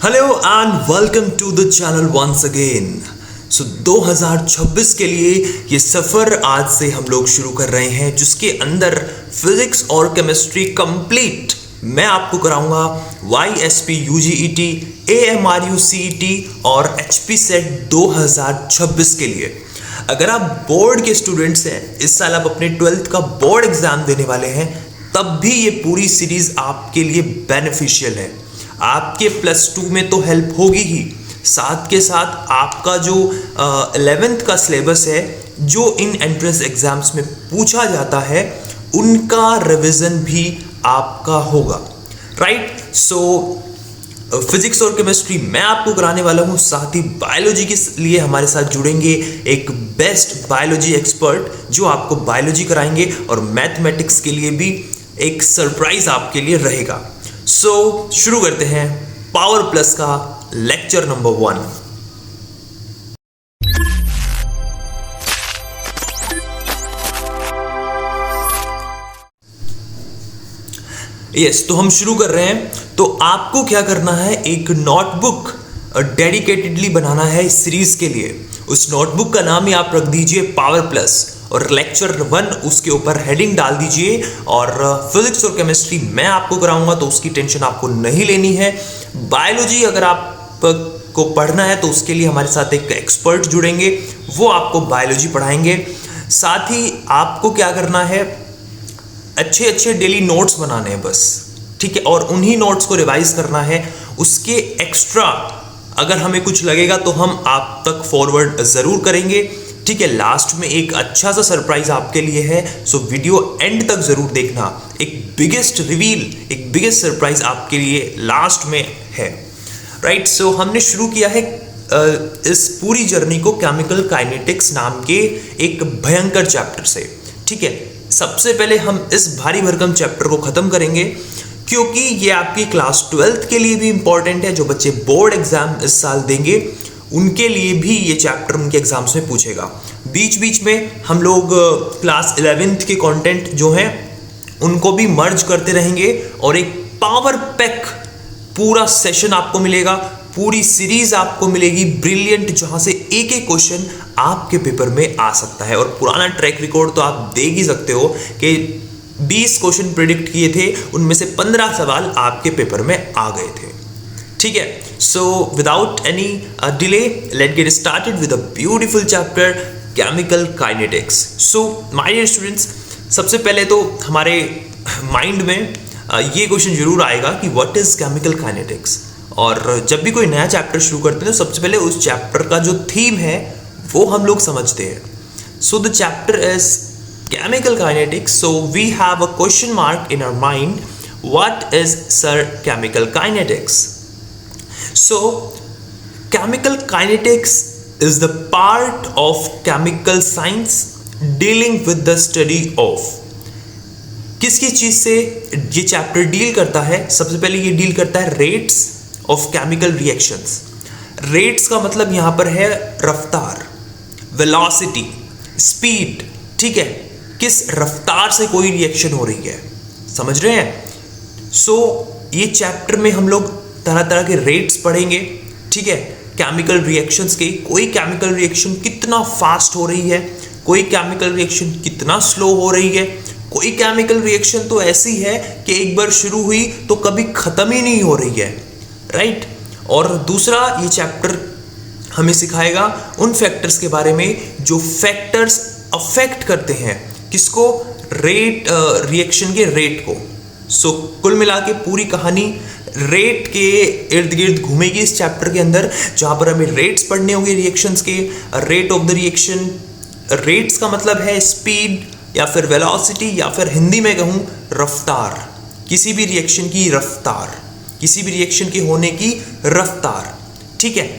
Hello and welcome to the channel once again. 2026 के लिए ये सफ़र आज से हम लोग शुरू कर रहे हैं, जिसके अंदर फिजिक्स और केमिस्ट्री कंप्लीट मैं आपको कराऊंगा YSP UGET, AMRU CET और HP सेट 2026 के लिए। अगर आप बोर्ड के स्टूडेंट्स हैं, इस साल आप अपने 12th का बोर्ड एग्जाम देने वाले हैं, तब भी ये पूरी सीरीज आपके लिए बेनिफिशियल है। आपके +2 में तो हेल्प होगी ही, साथ के साथ आपका जो 11th का सिलेबस है, जो इन एंट्रेंस एग्जाम्स में पूछा जाता है, उनका रिवीजन भी आपका होगा। राइट, सो फिजिक्स और केमिस्ट्री मैं आपको कराने वाला हूँ, साथ ही बायोलॉजी के लिए हमारे साथ जुड़ेंगे एक बेस्ट बायोलॉजी एक्सपर्ट, जो आपको बायोलॉजी कराएंगे, और मैथमेटिक्स के लिए भी एक सरप्राइज आपके लिए रहेगा। सो शुरू करते हैं पावर प्लस का लेक्चर नंबर 1। तो हम शुरू कर रहे हैं। तो आपको क्या करना है, एक नोटबुक डेडिकेटेडली बनाना है इस सीरीज के लिए। उस नोटबुक का नाम ही आप रख दीजिए पावर प्लस, और लेक्चर 1 उसके ऊपर हेडिंग डाल दीजिए। और फिजिक्स और केमिस्ट्री मैं आपको कराऊंगा, तो उसकी टेंशन आपको नहीं लेनी है। बायोलॉजी अगर आपको पढ़ना है, तो उसके लिए हमारे साथ एक एक्सपर्ट जुड़ेंगे, वो आपको बायोलॉजी पढ़ाएंगे। साथ ही आपको क्या करना है, अच्छे अच्छे डेली नोट्स बनाने हैं बस, ठीक है, और उन्हीं नोट्स को रिवाइज करना है। उसके एक्स्ट्रा अगर हमें कुछ लगेगा तो हम आप तक फॉरवर्ड ज़रूर करेंगे, ठीक है। लास्ट में एक अच्छा सा सरप्राइज आपके लिए है, सो वीडियो एंड तक ज़रूर देखना। एक बिगेस्ट रिवील, एक बिगेस्ट सरप्राइज आपके लिए लास्ट में है। राइट, सो हमने शुरू किया है इस पूरी जर्नी को केमिकल काइनेटिक्स नाम के एक भयंकर चैप्टर से, ठीक है। सबसे पहले हम इस भारी भरकम चैप्टर को ख़त्म करेंगे, क्योंकि ये आपकी क्लास 12th के लिए भी इंपॉर्टेंट है। जो बच्चे बोर्ड एग्जाम इस साल देंगे, उनके लिए भी ये चैप्टर उनके एग्जाम्स में पूछेगा। बीच बीच में हम लोग क्लास 11th के कंटेंट जो हैं, उनको भी मर्ज करते रहेंगे, और एक पावर पैक पूरा सेशन आपको मिलेगा, पूरी सीरीज आपको मिलेगी ब्रिलियंट, जहां से एक एक क्वेश्चन आपके पेपर में आ सकता है। और पुराना ट्रैक रिकॉर्ड तो आप देख ही सकते हो कि 20 क्वेश्चन प्रिडिक्ट किए थे, उनमें से 15 सवाल आपके पेपर में आ गए थे, ठीक है। So without any delay, let get started with a beautiful chapter chemical kinetics. So my dear students, सबसे पहले तो हमारे माइंड में ये क्वेश्चन जरूर आएगा कि व्हाट इज केमिकल काइनेटिक्स। और जब भी कोई नया चैप्टर शुरू करते हैं, तो सबसे पहले उस चैप्टर का जो थीम है वो हम लोग समझते हैं। So the chapter is chemical kinetics. So we have a question mark in our mind, what is sir chemical kinetics? So, chemical kinetics is the part of chemical science dealing with the study of। किस चीज से ये chapter deal करता है? सबसे पहले ये deal करता है rates of chemical reactions. Rates का मतलब यहां पर है रफ्तार, वेलोसिटी, स्पीड, ठीक है, किस रफ्तार से कोई रिएक्शन हो रही है, समझ रहे हैं। सो ये चैप्टर में हम लोग तरह तरह के रेट्स पढ़ेंगे, ठीक है, केमिकल रिएक्शंस के। कोई केमिकल रिएक्शन कितना फास्ट हो रही है, कोई केमिकल रिएक्शन कितना स्लो हो रही है, कोई केमिकल रिएक्शन तो ऐसी है कि एक बार शुरू हुई तो कभी ख़त्म ही नहीं हो रही है। राइट, और दूसरा ये चैप्टर हमें सिखाएगा उन फैक्टर्स के बारे में जो फैक्टर्स अफेक्ट करते हैं किसको, रेट, रिएक्शन के रेट को। सो कुल मिला के पूरी कहानी रेट के इर्द गिर्द घूमेगी इस चैप्टर के अंदर, जहां पर हमें रेट्स पढ़ने होंगे रिएक्शंस के। Rate of the reaction, rates का मतलब है स्पीड या फिर वेलोसिटी, या फिर हिंदी में कहूं रफ्तार, किसी भी रिएक्शन की रफ्तार, किसी भी रिएक्शन के होने की रफ्तार, ठीक है।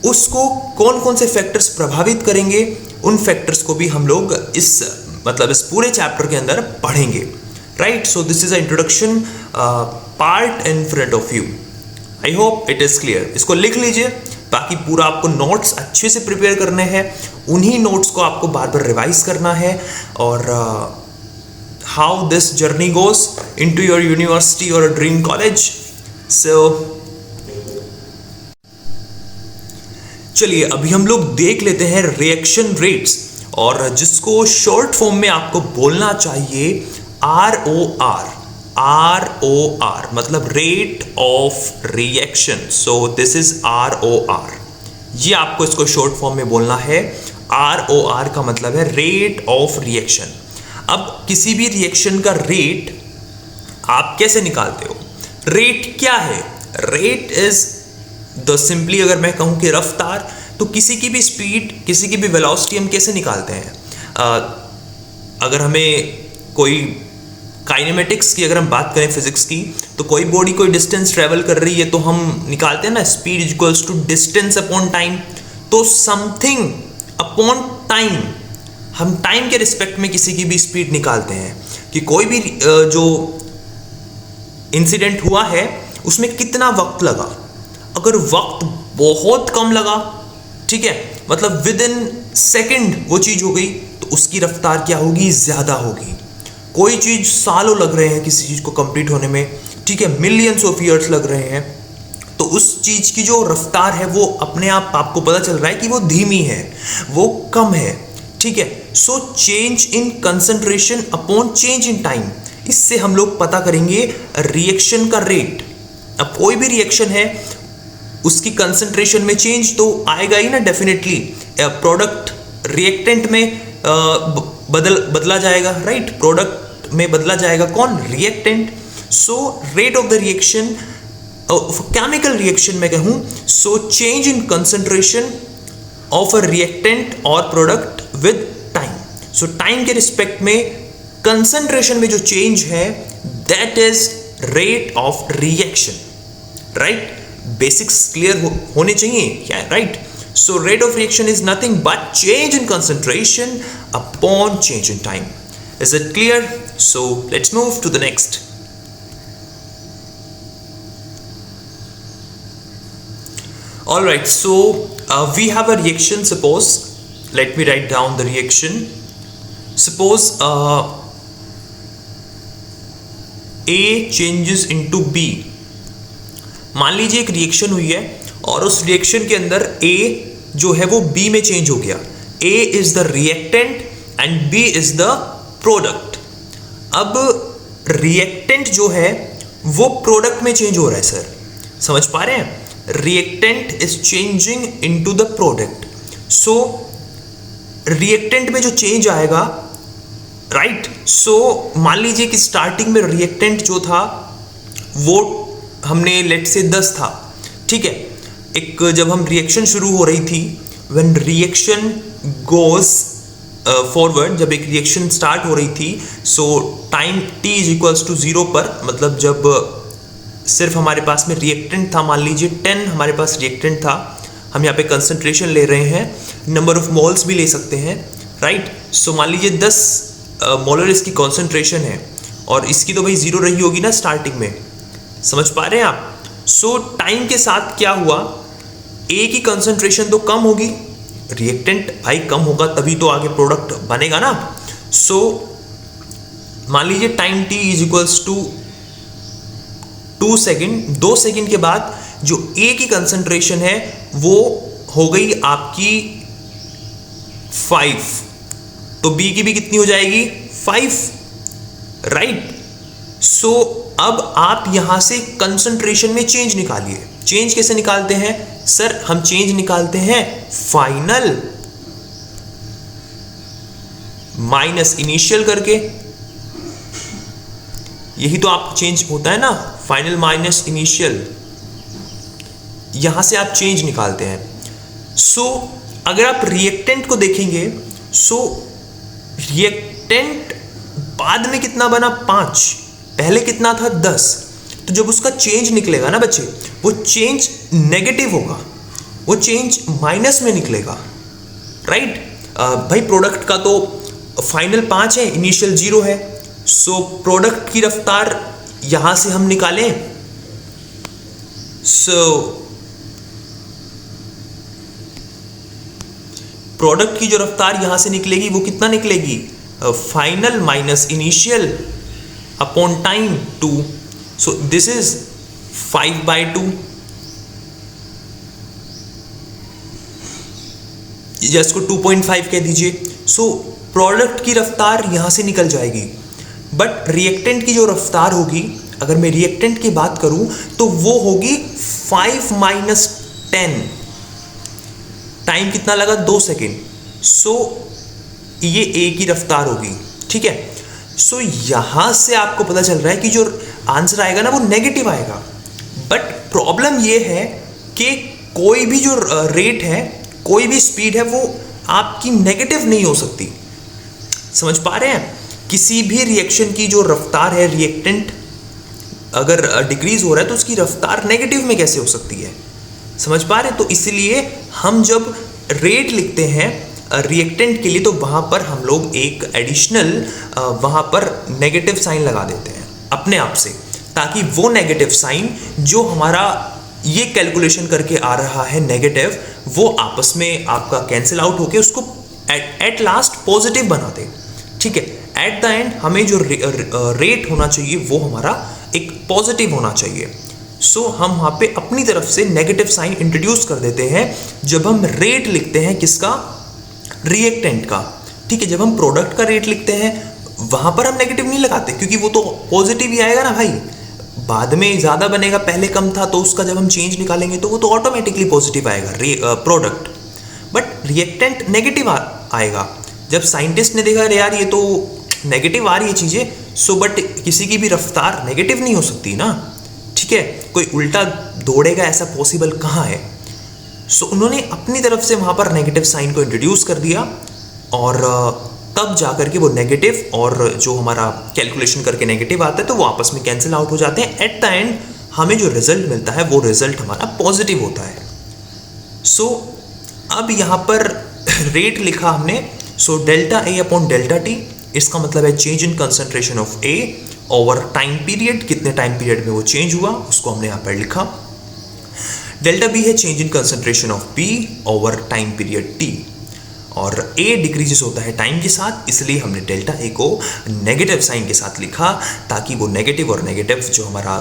उसको कौन कौन से फैक्टर्स प्रभावित करेंगे, उन फैक्टर्स को भी हम लोग इस पूरे चैप्टर के अंदर पढ़ेंगे। Right, so this is a introduction part in front of you. I hope it is clear. इसको लिख लीजिए, बाकी पूरा आपको नोट्स अच्छे से प्रिपेयर करने हैं, उन्हीं नोट्स को आपको बार बार रिवाइज करना है। और how this journey goes into your university और ड्रीम कॉलेज। सो चलिए अभी हम लोग देख लेते हैं रिएक्शन रेट्स, और जिसको शॉर्ट फॉर्म में आपको बोलना चाहिए ROR। ROR मतलब rate of reaction, so this is ROR। ये आपको इसको शॉर्ट फॉर्म में बोलना है। ROR का मतलब है रेट ऑफ रिएक्शन। अब किसी भी रिएक्शन का रेट आप कैसे निकालते हो? रेट क्या है? रेट इज द सिंपली, अगर मैं कहूं कि रफ्तार, तो किसी की भी स्पीड, किसी की भी वेलोसिटी हम कैसे निकालते हैं? अगर हमें कोई काइनेमेटिक्स की अगर हम बात करें, फिजिक्स की, तो कोई बॉडी कोई डिस्टेंस ट्रेवल कर रही है तो हम निकालते हैं ना, speed equals to distance upon time. तो समथिंग अपॉन टाइम, हम टाइम के रिस्पेक्ट में किसी की भी स्पीड निकालते हैं कि कोई भी जो इंसिडेंट हुआ है उसमें कितना वक्त लगा। अगर वक्त बहुत कम लगा, ठीक है, मतलब विद इन सेकेंड वो चीज हो गई, तो उसकी रफ्तार क्या होगी? ज्यादा होगी। कोई चीज सालों लग रहे हैं किसी चीज को कंप्लीट होने में, ठीक है, मिलियंस ऑफ ईयर्स लग रहे हैं, तो उस चीज की जो रफ्तार है वो अपने आप आपको पता चल रहा है कि वो धीमी है, वो कम है, ठीक है। सो change in concentration upon change in time, इससे हम लोग पता करेंगे रिएक्शन का रेट। अब कोई भी रिएक्शन है उसकी कंसंट्रेशन में चेंज तो आएगा ही ना, डेफिनेटली। प्रोडक्ट रिएक्टेंट में बदला जाएगा, राइट? प्रोडक्ट में बदला जाएगा कौन? Reactant. So rate of the reaction, chemical reaction में कहूं, so change in concentration of a reactant और product with time. So time के रिस्पेक्ट में कंसंट्रेशन में जो चेंज है, that is rate of reaction, right? Basics clear होने चाहिए क्या, right? So rate of reaction is nothing but change in concentration upon change in time. Is it clear? So let's move to the next. All right, so we have a reaction. Suppose, let me write down the reaction. Suppose A changes into B. मान लीजिए एक reaction हुई है और उस reaction के अंदर A जो है वो B में चेंज हो गया. A is the reactant and B is the product. अब रिएक्टेंट जो है वो प्रोडक्ट में चेंज हो रहा है. सर समझ पा रहे हैं? Reactant is changing into the product. So reactant में जो चेंज आएगा, राइट? सो मान लीजिए कि स्टार्टिंग में रिएक्टेंट जो था वो हमने लेट से 10 था, ठीक है. एक जब हम रिएक्शन शुरू हो रही थी, व्हेन रिएक्शन गोज फॉरवर्ड, जब एक रिएक्शन स्टार्ट हो रही थी, so time t is equals to 0 पर, मतलब जब सिर्फ हमारे पास में रिएक्टेंट था, मान लीजिए 10 हमारे पास रिएक्टेंट था, हम यहाँ पे कंसंट्रेशन ले रहे हैं, नंबर ऑफ मोल्स भी ले सकते हैं, राइट? सो मान लीजिए 10 मोलर इसकी कंसंट्रेशन है और इसकी तो भाई 0 रही होगी ना स्टार्टिंग में. समझ पा रहे हैं आप? सो टाइम के साथ क्या हुआ, ए की कंसंट्रेशन तो कम होगी, रिएक्टेंट भाई कम होगा तभी तो आगे प्रोडक्ट बनेगा ना. सो मान लीजिए time t is equals to 2 second. 2 second के बाद जो A की कंसंट्रेशन है वो हो गई आपकी 5, तो B की भी कितनी हो जाएगी? 5, राइट? सो अब आप यहां से कंसंट्रेशन में चेंज निकालिए. चेंज कैसे निकालते हैं सर? हम चेंज निकालते हैं फाइनल माइनस इनिशियल करके. यही तो आप चेंज होता है ना, फाइनल माइनस इनिशियल, यहां से आप चेंज निकालते हैं. सो अगर आप रिएक्टेंट को देखेंगे, सो रिएक्टेंट बाद में कितना बना? 5, पहले कितना था? 10. तो जब उसका चेंज निकलेगा ना बच्चे, वो चेंज नेगेटिव होगा, वो चेंज माइनस में निकलेगा, राइट? भाई प्रोडक्ट का तो फाइनल 5 है, इनिशियल 0 है. सो प्रोडक्ट की रफ्तार यहां से हम निकालें, सो प्रोडक्ट की जो रफ्तार यहां से निकलेगी वो कितना निकलेगी? Final minus initial upon time 2. So this is 5/2. या इसको 2.5 कह दीजिए। सो प्रोडक्ट की रफ्तार यहाँ से निकल जाएगी, बट रिएक्टेंट की जो रफ्तार होगी, अगर मैं रिएक्टेंट की बात करूं तो वो होगी 5 माइनस 10। टाइम कितना लगा? 2 सेकेंड। सो ये ए की रफ्तार होगी, ठीक है। सो यहां से आपको पता चल रहा है कि जो आंसर आएगा ना वो नेगेटिव आएगा। बट प्रॉब्लम ये है कि कोई भी जो रेट है, कोई भी स्पीड है, वो आपकी नेगेटिव नहीं हो सकती। समझ पा रहे हैं? किसी भी रिएक्शन की जो रफ्तार है, रिएक्टेंट अगर डिक्रीज हो रहा है तो उसकी रफ्तार नेगेटिव में कैसे हो सकती है? समझ पा रहे हैं? तो इसलिए हम जब रेट लिखते हैं रिएक्टेंट के लिए तो वहां पर हम लोग एक एडिशनल वहां पर नेगेटिव साइन लगा देते हैं अपने आप से, ताकि वो नेगेटिव साइन जो हमारा ये कैलकुलेशन करके आ रहा है नेगेटिव, वो आपस में आपका कैंसिल आउट होके उसको एट लास्ट पॉजिटिव बना दे, ठीक है। एट द एंड हमें जो रेट होना चाहिए वो हमारा एक पॉजिटिव होना चाहिए। सो हम वहां पे अपनी तरफ से नेगेटिव साइन इंट्रोड्यूस कर देते हैं जब हम रेट लिखते हैं किसका? रिएक्टेंट का, ठीक है। जब हम प्रोडक्ट का रेट लिखते हैं वहां पर हम नेगेटिव नहीं लगाते, क्योंकि वो तो पॉजिटिव ही आएगा ना भाई। बाद में ज्यादा बनेगा, पहले कम था, तो उसका जब हम चेंज निकालेंगे तो वो तो ऑटोमेटिकली पॉजिटिव आएगा प्रोडक्ट। बट रिएक्टेंट नेगेटिव आएगा। जब साइंटिस्ट ने देखा अरे यार ये तो नेगेटिव आ रही है चीजें, सो बट किसी की भी रफ्तार नेगेटिव नहीं हो सकती ना, ठीक है। कोई उल्टा दौड़ेगा ऐसा पॉसिबल कहाँ है? सो उन्होंने अपनी तरफ से वहां पर नेगेटिव साइन को इंट्रोड्यूस कर दिया, और तब जाकर के वो नेगेटिव और जो हमारा कैलकुलेशन करके नेगेटिव आता है तो वो आपस में कैंसिल आउट हो जाते हैं। एट द एंड हमें जो रिजल्ट मिलता है वो रिजल्ट हमारा पॉजिटिव होता है। सो अब यहाँ पर रेट लिखा हमने, so delta A upon delta T, इसका मतलब है change in concentration of A over time period, कितने टाइम पीरियड में वो चेंज हुआ उसको हमने यहाँ पर लिखा। डेल्टा बी है change in concentration of B over time period T, और ए डिक्रीजेस होता है टाइम के साथ, इसलिए हमने डेल्टा ए को नेगेटिव साइन के साथ लिखा, ताकि वो नेगेटिव और नेगेटिव जो हमारा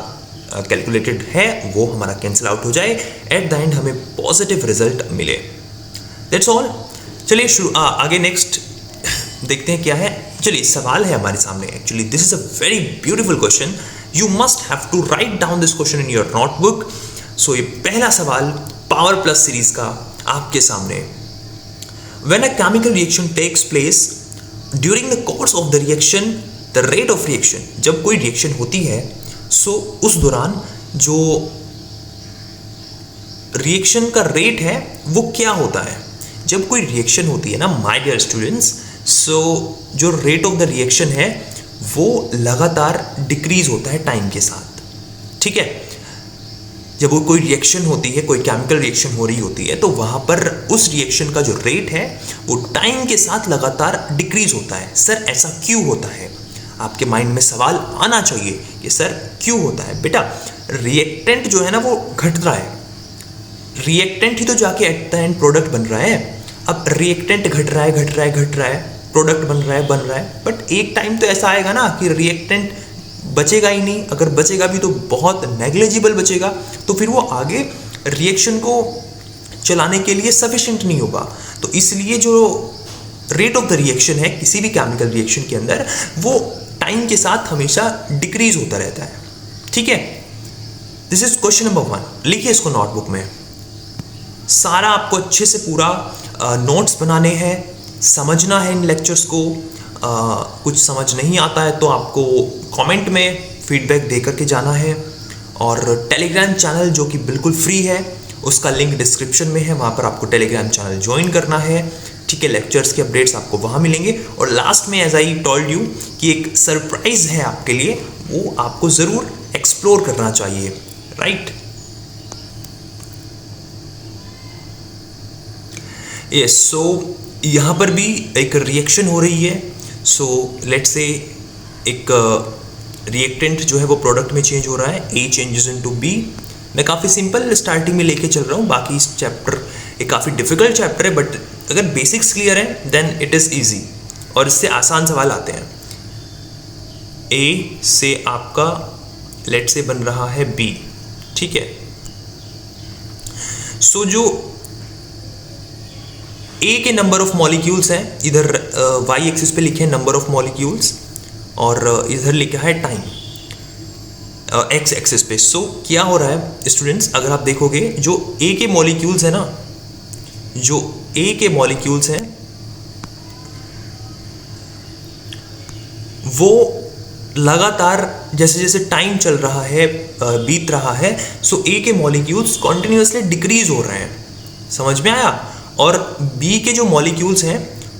कैलकुलेटेड है वो हमारा कैंसिल आउट हो जाए, एट द एंड हमें पॉजिटिव रिजल्ट मिले। That's all. चलिए शुरू आगे नेक्स्ट देखते हैं क्या है। चलिए सवाल है हमारे सामने। Actually this is a very beautiful question, you must have to write down this question in your notebook. So ये पहला सवाल पावर प्लस सीरीज का आपके सामने। When a chemical reaction takes place, during the course of the reaction, the rate of reaction, जब कोई reaction होती है, सो उस दौरान जो रिएक्शन का रेट है वो क्या होता है? जब कोई रिएक्शन होती है ना माय डियर स्टूडेंट्स, सो जो रेट ऑफ द रिएक्शन है वो लगातार डिक्रीज होता है टाइम के साथ, ठीक है। जब वो कोई रिएक्शन होती है, कोई केमिकल रिएक्शन हो रही होती है, तो वहां पर उस रिएक्शन का जो रेट है वो टाइम के साथ लगातार डिक्रीज होता है। सर ऐसा क्यों होता है? आपके माइंड में सवाल आना चाहिए कि सर क्यों होता है? बेटा रिएक्टेंट जो है ना वो घट रहा है, रिएक्टेंट ही तो जाके एट द एंड प्रोडक्ट बन रहा है। अब रिएक्टेंट घट रहा है, प्रोडक्ट बन रहा है, बट एक टाइम तो ऐसा आएगा ना कि रिएक्टेंट बचेगा ही नहीं। अगर बचेगा भी तो बहुत नेग्लिजिबल बचेगा, तो फिर वो आगे रिएक्शन को चलाने के लिए सफिशिएंट नहीं होगा। तो इसलिए जो रेट ऑफ द रिएक्शन है किसी भी केमिकल रिएक्शन के अंदर, वो टाइम के साथ हमेशा डिक्रीज होता रहता है, ठीक है। This is question number 1। लिखिए इसको नोटबुक में। सारा आपको अच्छे से पूरा नोट्स बनाने हैं, समझना है इन लेक्चर्स को। कुछ समझ नहीं आता है तो आपको कमेंट में फीडबैक दे करके जाना है, और टेलीग्राम चैनल जो कि बिल्कुल फ्री है उसका लिंक डिस्क्रिप्शन में है, वहाँ पर आपको टेलीग्राम चैनल ज्वाइन करना है, ठीक है। लेक्चर्स के अपडेट्स आपको वहाँ मिलेंगे। और लास्ट में एज आई टोल्ड यू कि एक सरप्राइज है आपके लिए, वो आपको ज़रूर एक्सप्लोर करना चाहिए, राइट। यस, सो यहाँ पर भी एक रिएक्शन हो रही है। सो लेट्स से एक रिएक्टेंट जो है वो प्रोडक्ट में चेंज हो रहा है, ए चेंजेस इनटू बी। मैं काफ़ी सिंपल स्टार्टिंग में लेके चल रहा हूँ, बाकी इस चैप्टर एक काफ़ी डिफिकल्ट चैप्टर है, बट अगर बेसिक्स क्लियर है देन इट इज़ ईजी, और इससे आसान सवाल आते हैं। ए से आपका लेट से बन रहा है बी, ठीक है। सो जो ए के नंबर ऑफ मॉलिक्यूल्स हैं, इधर वाई एक्सिस पे लिखे हैं नंबर ऑफ मॉलिक्यूल्स और इधर लिखा है टाइम एक्स एक्सिस पे। सो क्या हो रहा है स्टूडेंट्स, अगर आप देखोगे जो ए के मॉलिक्यूल्स है ना, जो ए के मॉलिक्यूल्स हैं वो लगातार जैसे जैसे टाइम चल रहा है, बीत रहा है, सो ए के मॉलिक्यूल्स कॉन्टिन्यूसली डिक्रीज हो रहे हैं, समझ में आया। और बी के जो मॉलिक्यूल्स हैं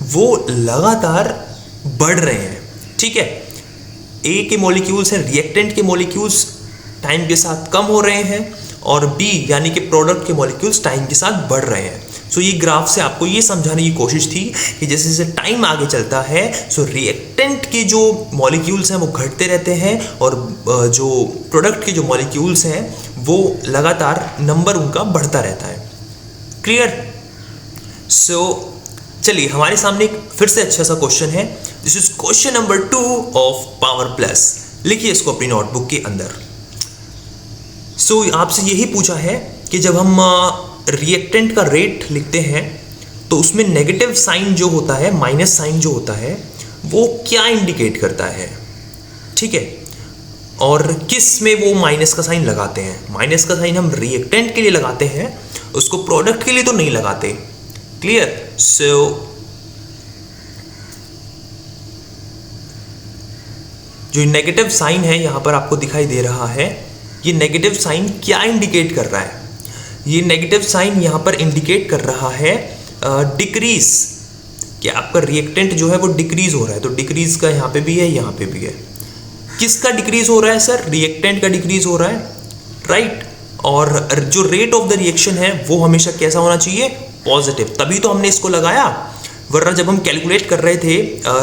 वो लगातार बढ़ रहे हैं, ठीक है। ए के मॉलिक्यूल्स हैं, रिएक्टेंट के मॉलिक्यूल्स टाइम के साथ कम हो रहे हैं और बी यानी कि प्रोडक्ट के मॉलिक्यूल्स टाइम के साथ बढ़ रहे हैं। सो ये ग्राफ से आपको ये समझाने की कोशिश थी कि जैसे जैसे टाइम आगे चलता है सो रिएक्टेंट के जो मॉलिक्यूल्स हैं वो घटते रहते हैं और जो प्रोडक्ट के जो मॉलिक्यूल्स हैं वो लगातार नंबर उनका बढ़ता रहता है। क्लियर? सो चलिए हमारे सामने एक फिर से अच्छा सा क्वेश्चन है। This is question number 2 of power plus. लिखिए इसको अपनी नोटबुक के अंदर। सो आपसे यही पूछा है कि जब हम रिएक्टेंट का रेट लिखते हैं तो उसमें नेगेटिव साइन जो होता है, माइनस साइन जो होता है, वो क्या इंडिकेट करता है, ठीक है। और किस में वो माइनस का साइन लगाते हैं? माइनस का साइन हम रिएक्टेंट के लिए लगाते हैं, उसको प्रोडक्ट के लिए तो नहीं लगाते। क्लियर? सो जो नेगेटिव साइन है यहां पर आपको दिखाई दे रहा है, ये नेगेटिव साइन क्या इंडिकेट कर रहा है? ये नेगेटिव साइन यहां पर इंडिकेट कर रहा है डिक्रीज, कि आपका रिएक्टेंट जो है वो डिक्रीज हो रहा है। तो डिक्रीज का यहां पे भी है, यहां पे भी है। किसका डिक्रीज हो रहा है सर? रिएक्टेंट का डिक्रीज हो रहा है, राइट। और जो रेट ऑफ द रिएक्शन है वो हमेशा कैसा होना चाहिए? पॉजिटिव। तभी तो हमने इसको लगाया, वरना जब हम कैलकुलेट कर रहे थे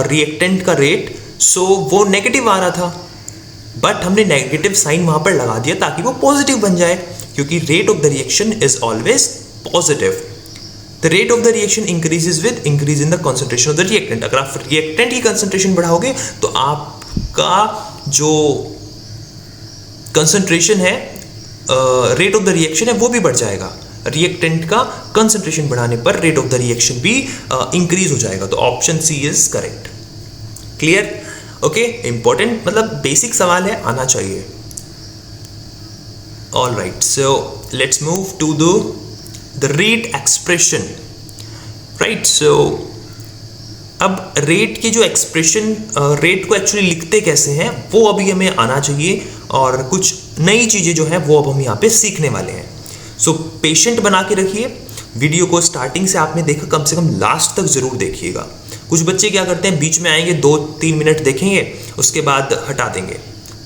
रिएक्टेंट का रेट सो वो नेगेटिव आ रहा था, बट हमने नेगेटिव साइन वहां पर लगा दिया ताकि वो पॉजिटिव बन जाए, क्योंकि rate of the reaction is always positive. The rate of the reaction increases with increase in the concentration of the reactant. अगर आप रिएक्टेंट की कंसंट्रेशन बढ़ाओगे तो आपका जो कंसंट्रेशन है, रेट ऑफ द रिएक्शन है, वो भी बढ़ जाएगा। रिएक्टेंट का कंसंट्रेशन बढ़ाने पर रेट ऑफ द रिएक्शन भी इंक्रीज हो जाएगा। तो option C is correct. Clear? Okay, important मतलब बेसिक सवाल है, आना चाहिए। All right, so let's move to the rate expression, right. So अब रेट के जो एक्सप्रेशन, रेट को एक्चुअली लिखते कैसे हैं वो अभी हमें आना चाहिए, और कुछ नई चीजें जो है वो अब हम यहाँ पे सीखने वाले हैं। सो पेशेंट बना के रखिए, वीडियो को स्टार्टिंग से आपने देखा कम से कम लास्ट तक जरूर देखिएगा। कुछ बच्चे क्या करते हैं, बीच में आएंगे 2-3 मिनट देखेंगे, उसके बाद हटा देंगे,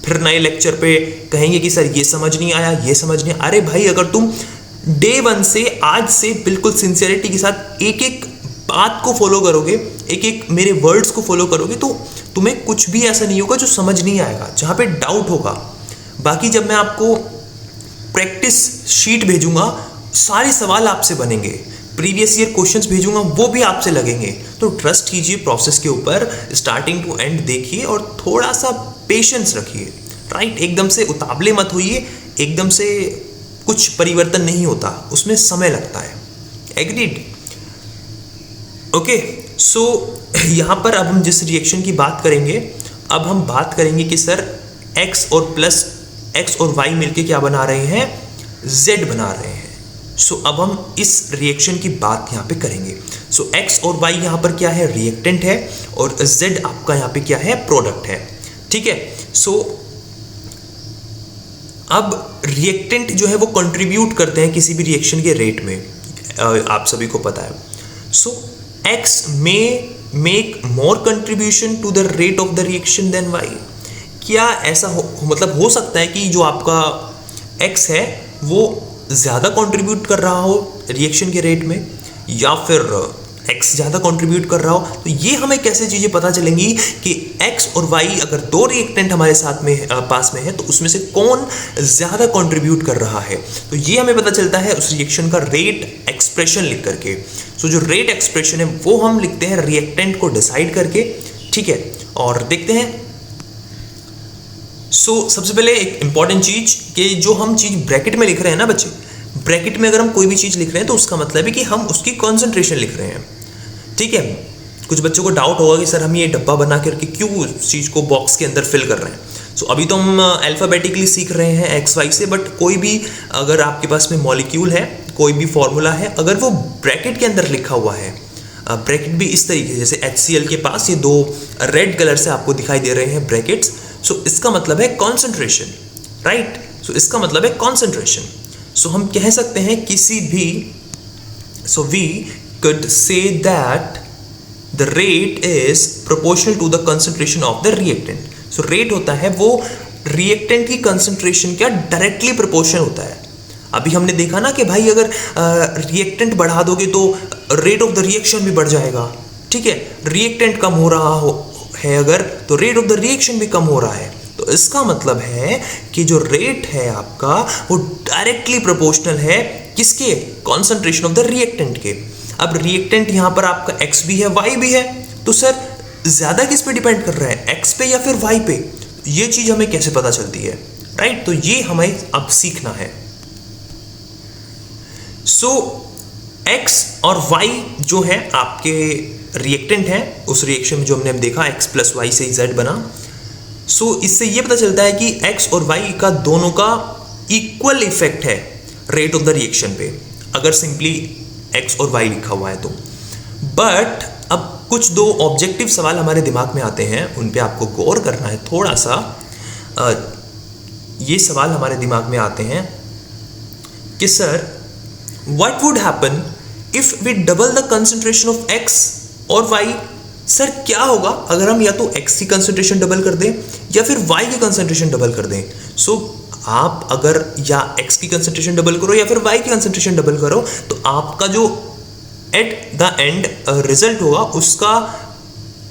फिर नए लेक्चर पे कहेंगे कि सर ये समझ नहीं आया, ये समझ नहीं। अरे भाई, अगर तुम डे 1 से आज से बिल्कुल सिंसियरिटी के साथ एक एक बात को फॉलो करोगे, एक एक मेरे वर्ड्स को फॉलो करोगे, तो तुम्हें कुछ भी ऐसा नहीं होगा जो समझ नहीं आएगा, जहाँ पे डाउट होगा। बाकी जब मैं आपको प्रैक्टिस शीट भेजूंगा, सारे सवाल आपसे बनेंगे, प्रीवियस ईयर क्वेश्चंस भेजूंगा वो भी आपसे लगेंगे। तो ट्रस्ट कीजिए प्रोसेस के ऊपर, स्टार्टिंग टू एंड देखिए और थोड़ा सा पेशेंस रखिए, राइट। एकदम से उतावले मत होइए, एकदम से कुछ परिवर्तन नहीं होता, उसमें समय लगता है। एग्रीड? ओके, सो यहां पर अब हम जिस रिएक्शन की बात करेंगे, अब हम बात करेंगे कि सर x और y मिलके क्या बना रहे हैं? z बना रहे हैं। सो अब हम इस रिएक्शन की बात यहाँ पे करेंगे। सो x और y यहाँ पर क्या है? रिएक्टेंट है, और z आपका यहाँ पे क्या है? प्रोडक्ट है, ठीक है। सो अब रिएक्टेंट जो है वो कंट्रीब्यूट करते हैं किसी भी रिएक्शन के रेट में, आप सभी को पता है। सो x may make more contribution to the rate of the reaction than y। क्या ऐसा मतलब हो सकता है कि जो आपका x है वो ज़्यादा कंट्रीब्यूट कर रहा हो रिएक्शन के रेट में, या फिर x ज़्यादा कंट्रीब्यूट कर रहा हो? तो ये हमें कैसे चीज़ें पता चलेंगी कि x और y अगर 2 रिएक्टेंट हमारे साथ में पास में है तो उसमें से कौन ज़्यादा कंट्रीब्यूट कर रहा है? तो ये हमें पता चलता है उस रिएक्शन का रेट एक्सप्रेशन लिख करके। सो जो रेट एक्सप्रेशन है वो हम लिखते हैं रिएक्टेंट को डिसाइड करके, ठीक है। और देखते हैं। सो सबसे पहले एक इंपॉर्टेंट चीज कि जो हम चीज ब्रैकेट में लिख रहे हैं ना बच्चे, ब्रैकेट में अगर हम कोई भी चीज लिख रहे हैं तो उसका मतलब है कि हम उसकी कॉन्सेंट्रेशन लिख रहे हैं। ठीक है। कुछ बच्चों को डाउट होगा कि सर हम ये डब्बा बना करके क्यों उस चीज़ को बॉक्स के अंदर फिल कर रहे हैं। सो अभी तो हम अल्फ़ाबेटिकली सीख रहे हैं एक्स वाई से, बट कोई भी अगर आपके पास में मॉलिक्यूल है, कोई भी फॉर्मूला है, अगर वो ब्रैकेट के अंदर लिखा हुआ है, ब्रैकेट भी इस तरीके जैसे HCl के पास ये 2 रेड कलर से आपको दिखाई दे रहे हैं ब्रैकेट्स, सो इसका मतलब है कॉन्सेंट्रेशन, राइट। सो इसका मतलब है कॉन्सेंट्रेशन। सो हम कह सकते हैं किसी भी, so we could say that the rate is proportional to the concentration of the reactant. So rate होता है वो reactant की concentration क्या डायरेक्टली प्रोपोर्शनल होता है। अभी हमने देखा ना कि भाई अगर रिएक्टेंट बढ़ा दोगे तो रेट ऑफ द रिएक्शन भी बढ़ जाएगा, ठीक है। रिएक्टेंट कम हो रहा है अगर, तो रेट ऑफ द रिएक्शन भी कम हो रहा है। तो इसका मतलब है कि जो रेट है आपका वो डायरेक्टली प्रोपोर्शनल है किसके, कॉन्सेंट्रेशन ऑफ द रिएक्टेंट के। अब रिएक्टेंट यहाँ पर आपका x भी है y भी है, तो सर ज्यादा किस पे डिपेंड कर रहा है, x पे या फिर y पे, ये चीज हमें कैसे पता चलती है, राइट। तो ये हमें अब सीखना है। सो x और y जो है आपके रिएक्टेंट है, उस रिएक्शन में जो हमने देखा x प्लस वाई से z बना। सो इससे ये पता चलता है कि x और y का दोनों का इक्वल इफेक्ट है रेट ऑफ द रिएक्शन पे, अगर सिंपली x और y लिखा हुआ है तो। बट अब कुछ 2 ऑब्जेक्टिव सवाल हमारे दिमाग में आते हैं, उन पे आपको गौर करना है थोड़ा सा। ये सवाल हमारे दिमाग में आते हैं कि sir what would happen if we double the concentration of x और y। सर क्या होगा अगर हम या तो x की कंसंट्रेशन डबल कर दें या फिर y की कंसंट्रेशन डबल कर दें। सो आप अगर या x की कंसंट्रेशन डबल करो या फिर y की कंसंट्रेशन डबल करो, तो आपका जो एट द एंड रिजल्ट होगा उसका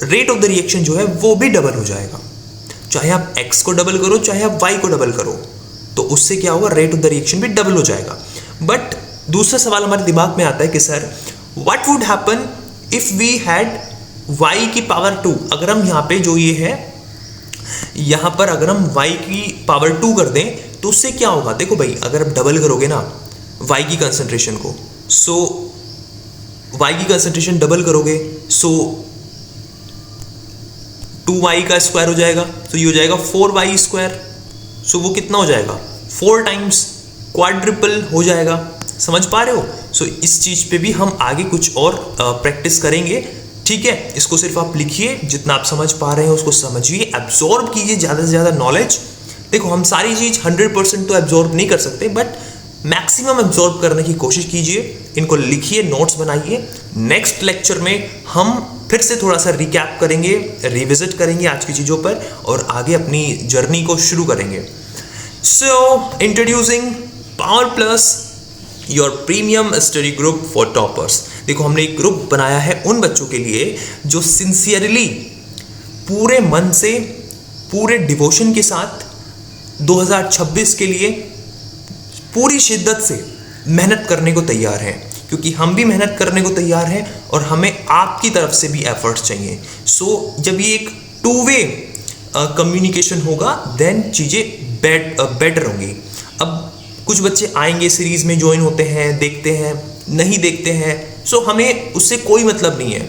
रेट ऑफ द रिएक्शन जो है वो भी डबल हो जाएगा। चाहे आप x को डबल करो चाहे आप y को डबल करो, तो उससे क्या होगा, रेट ऑफ द रिएक्शन भी डबल हो जाएगा। बट दूसरा सवाल हमारे दिमाग में आता है कि sir what would happen if we had y की पावर 2। अगर हम यहाँ पे जो ये है यहाँ पर अगर हम y की पावर 2 कर दें तो उससे क्या होगा। देखो भाई अगर आप डबल करोगे ना y की कंसंट्रेशन को, सो y की कंसंट्रेशन डबल करोगे, सो 2y का स्क्वायर हो जाएगा, तो ये हो जाएगा 4y स्क्वायर। सो वो कितना हो जाएगा, 4 टाइम्स क्वाड्रिपल हो जाएगा। समझ पा रहे हो। सो इस चीज पे भी हम आगे कुछ और प्रैक्टिस करेंगे, ठीक है। इसको सिर्फ आप लिखिए, जितना आप समझ पा रहे हैं उसको समझिए, एब्जॉर्ब कीजिए ज़्यादा से ज़्यादा नॉलेज। देखो हम सारी चीज़ 100% तो एब्जॉर्ब नहीं कर सकते, बट मैक्सिमम एब्जॉर्ब करने की कोशिश कीजिए। इनको लिखिए, नोट्स बनाइए। नेक्स्ट लेक्चर में हम फिर से थोड़ा सा रिकैप करेंगे, रिविजिट करेंगे आज की चीज़ों पर और आगे अपनी जर्नी को शुरू करेंगे। सो introducing power plus, your premium study group for toppers. देखो हमने एक ग्रुप बनाया है उन बच्चों के लिए जो सिंसियरली, पूरे मन से, पूरे डिवोशन के साथ 2026 के लिए पूरी शिद्दत से मेहनत करने को तैयार हैं, क्योंकि हम भी मेहनत करने को तैयार हैं और हमें आपकी तरफ से भी एफर्ट्स चाहिए। सो जब ये एक 2 वे कम्युनिकेशन होगा देन चीज़ें बेटर होंगी। अब कुछ बच्चे आएंगे, सीरीज में ज्वाइन होते हैं, देखते हैं, नहीं देखते हैं, सो हमें उससे कोई मतलब नहीं है,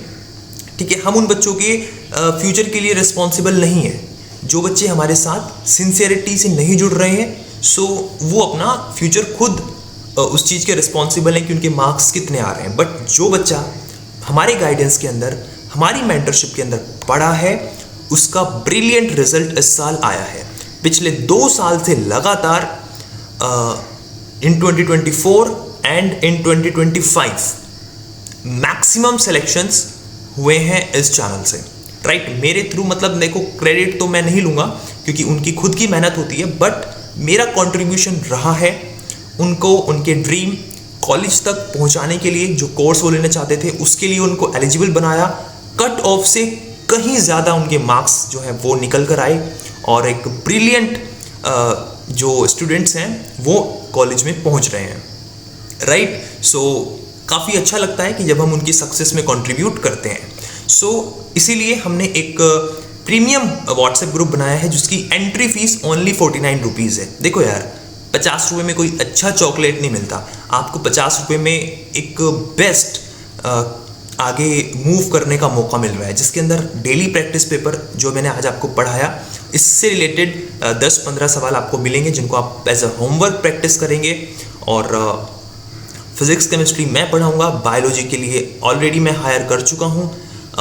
ठीक है। हम उन बच्चों के फ्यूचर के लिए रिस्पॉन्सिबल नहीं है। जो बच्चे हमारे साथ सिंसियरिटी से नहीं जुड़ रहे हैं, सो वो अपना फ्यूचर खुद उस चीज़ के रिस्पॉन्सिबल हैं कि उनके मार्क्स कितने आ रहे हैं। बट जो बच्चा हमारे गाइडेंस के अंदर, हमारी मेंटरशिप के अंदर पढ़ा है, उसका ब्रिलियंट रिजल्ट इस साल आया है। पिछले 2 साल से लगातार इन 2024 एंड इन 2025 मैक्सिमम सिलेक्शंस हुए हैं इस चैनल से, राइट। मेरे थ्रू, मतलब देखो क्रेडिट तो मैं नहीं लूँगा क्योंकि उनकी खुद की मेहनत होती है, बट मेरा कंट्रीब्यूशन रहा है उनको उनके ड्रीम कॉलेज तक पहुंचाने के लिए। जो कोर्स वो लेना चाहते थे उसके लिए उनको एलिजिबल बनाया, कट ऑफ से कहीं ज़्यादा उनके मार्क्स जो है वो निकल कर आए और एक ब्रिलियंट जो स्टूडेंट्स हैं वो कॉलेज में पहुंच रहे हैं, राइट। सो काफ़ी अच्छा लगता है कि जब हम उनकी सक्सेस में कंट्रीब्यूट करते हैं। सो इसीलिए हमने एक प्रीमियम व्हाट्सएप ग्रुप बनाया है जिसकी एंट्री फीस ओनली 49 रुपीज़ है। देखो यार, 50 रुपये में कोई अच्छा चॉकलेट नहीं मिलता, आपको 50 रुपये में एक बेस्ट आगे मूव करने का मौका मिल रहा है, जिसके अंदर डेली प्रैक्टिस पेपर जो मैंने आज आपको पढ़ाया, इससे रिलेटेड 10-15 सवाल आपको मिलेंगे जिनको आप एज अ होमवर्क प्रैक्टिस करेंगे। और फिजिक्स केमिस्ट्री मैं पढ़ाऊँगा, बायोलॉजी के लिए ऑलरेडी मैं हायर कर चुका हूँ,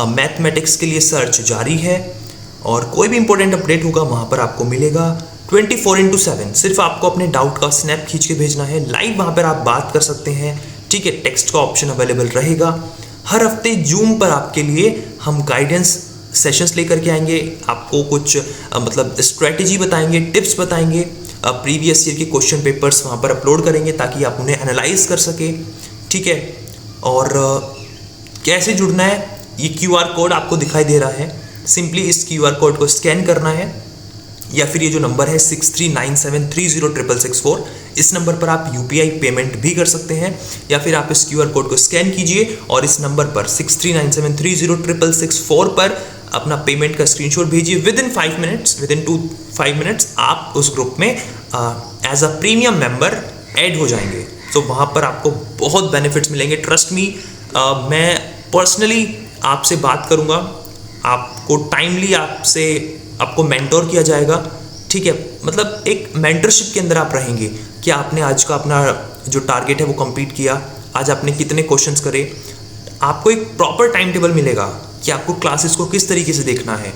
मैथमेटिक्स के लिए सर्च जारी है, और कोई भी इंपॉर्टेंट अपडेट होगा वहाँ पर आपको मिलेगा 24/7। सिर्फ आपको अपने डाउट का स्नैप खींच के भेजना है, लाइव वहाँ पर आप बात कर सकते हैं, ठीक है। टेक्स्ट का ऑप्शन अवेलेबल रहेगा। हर हफ्ते जूम पर आपके लिए हम गाइडेंस सेशंस लेकर के आएंगे, आपको कुछ मतलब स्ट्रेटेजी बताएंगे, टिप्स बताएंगे, प्रीवियस ईयर के क्वेश्चन पेपर्स वहाँ पर अपलोड करेंगे ताकि आप उन्हें एनालाइज कर सके, ठीक है। और कैसे जुड़ना है, ये QR कोड आपको दिखाई दे रहा है, सिंपली इस QR कोड को स्कैन करना है, या फिर ये जो नंबर है 6397306664, इस नंबर पर आप UPI पेमेंट भी कर सकते हैं, या फिर आप इस QR कोड को स्कैन कीजिए और इस नंबर पर 6397306664 पर अपना पेमेंट का स्क्रीनशॉट भेजिए। विदिन 5 मिनट्स आप उस ग्रुप में as a premium member add हो जाएंगे। तो वहाँ पर आपको बहुत बेनिफिट्स मिलेंगे, ट्रस्ट मी। मैं पर्सनली आपसे बात करूँगा, आपको टाइमली आपको मेंटोर किया जाएगा, ठीक है। मतलब एक मेंटरशिप के अंदर आप रहेंगे कि आपने आज का अपना जो टारगेट है वो कंप्लीट किया, आज आपने कितने क्वेश्चंस करे, आपको एक प्रॉपर टाइम टेबल मिलेगा कि आपको क्लासेस को किस तरीके से देखना है,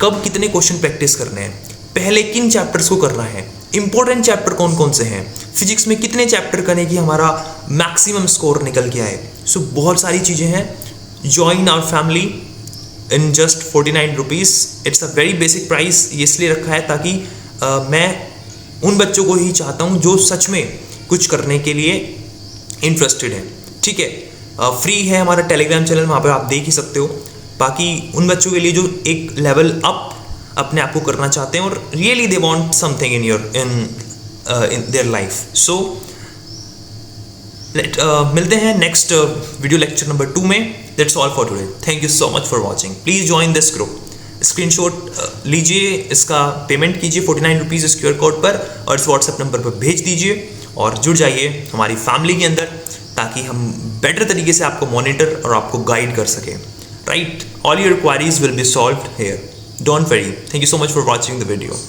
कब कितने क्वेश्चन प्रैक्टिस करने हैं, पहले किन चैप्टर्स को करना है, इंपॉर्टेंट चैप्टर कौन कौन से हैं, फिजिक्स में कितने चैप्टर करने की हमारा मैक्सिमम स्कोर निकल के आए। सो बहुत सारी चीज़ें हैं। Join our family in just 49 rupees. It's a very basic price, ये इसलिए रखा है ताकि मैं उन बच्चों को ही चाहता हूँ जो सच में कुछ करने के लिए इंटरेस्टेड हैं, ठीक है। फ्री है हमारा टेलीग्राम चैनल, वहाँ पर आप देख ही सकते हो। बाकी उन बच्चों के लिए जो एक लेवल अप अपने आप को करना चाहते हैं और really they want something in their life. So मिलते हैं नेक्स्ट वीडियो लेक्चर नंबर 2 में। That's all for today. Thank you so much for watching. Please join this group. Screenshot लीजिए, इसका पेमेंट कीजिए 49 रुपीज़ इस QR कोड पर और इस व्हाट्सएप नंबर पर भेज दीजिए और जुड़ जाइए हमारी फैमिली के अंदर, ताकि हम बेटर तरीके से आपको मॉनिटर और आपको गाइड कर सकें। Right, all your queries will be solved here, don't worry. Thank you so much for watching the video.